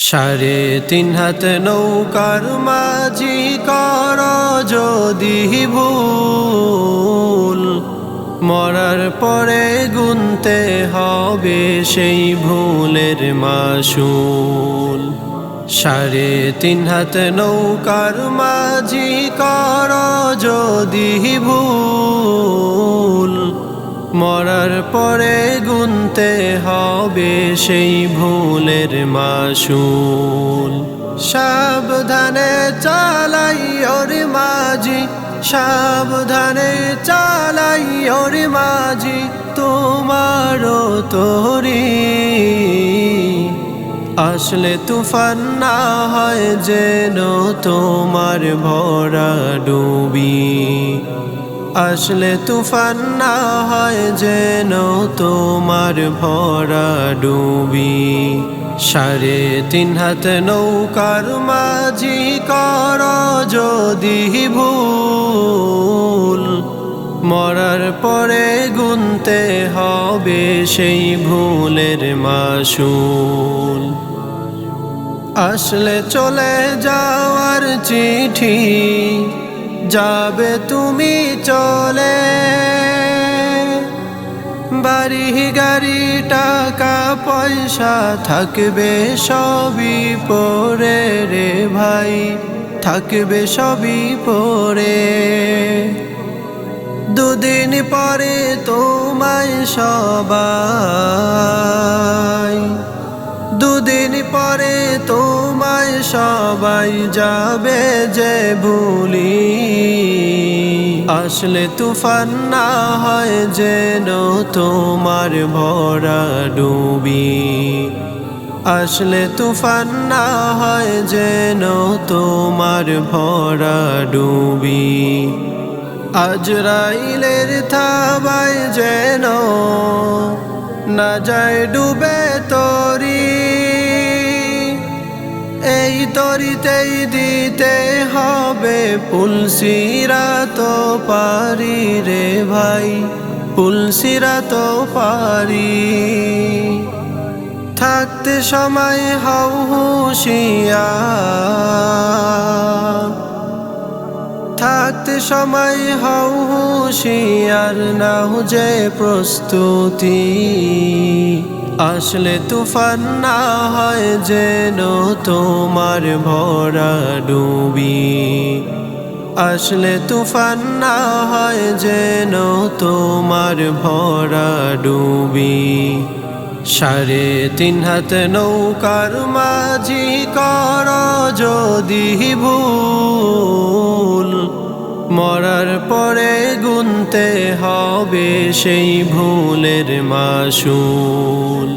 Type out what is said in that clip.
3.5 হাত নৌকার মাঝি কর যদি ভুল, মরার পরে গুনতে হবে সেই ভুলের মাসুল। 3.5 হাত নৌকার মাঝি কর যদি ভুল, মরার পরে গুনতে হবে সেই ভুলের মাসুল। সাবধানে চালাই ওরে মাঝি, সাবধানে চালাই ওরে মাঝি, তোমারও তরি আসলে তুফান না হয় যেন তোমার ভরা ডুবি, আসলে তুফান না হয় যেন তোমার ভরা ডুবি। 3.5 হাত নৌকার মাঝি কর যদি ভুল, মরার পরে গুনতে হবে সেই ভুলের মাসুল। আসলে চলে যাওয়ার চিঠি, যাবে তুমি চলে, বাড়ি গাড়ি টাকা পয়সা থাকবে সবই পরে রে ভাই, থাকবে সবই পরে। 2 দিন পরে তোমায় সবাই, 2 দিন পরে তোমায় সবাই যাবে যে ভুলি, আসলে তুফান না হয় যেন তোমার ভরা ডুবি, আসলে তুফান না হয় যেন তোমার ভরা ডুবি। আজরাইলের থাবায় যেন না যায় ডুবে তরি, এই তরিতেই দিতে হবে পুলসিরাত পারি রে ভাই, পুলসিরাত পারি। থাকতে সময় হও হুঁশিয়ার, থাকতে সময় হও হুঁশিয়ার, নাও যে প্রস্তুতি আসলে তুফান না হয় যেন তোমার ভরা ডুবি, আসলে তুফান না হয় যেন তোমার ভরা ডুবি। 3.5 হাত নৌকার মাঝি কর যদি ভুল, মরার পরে গুনতে হবে সেই ভুলের মাসুল।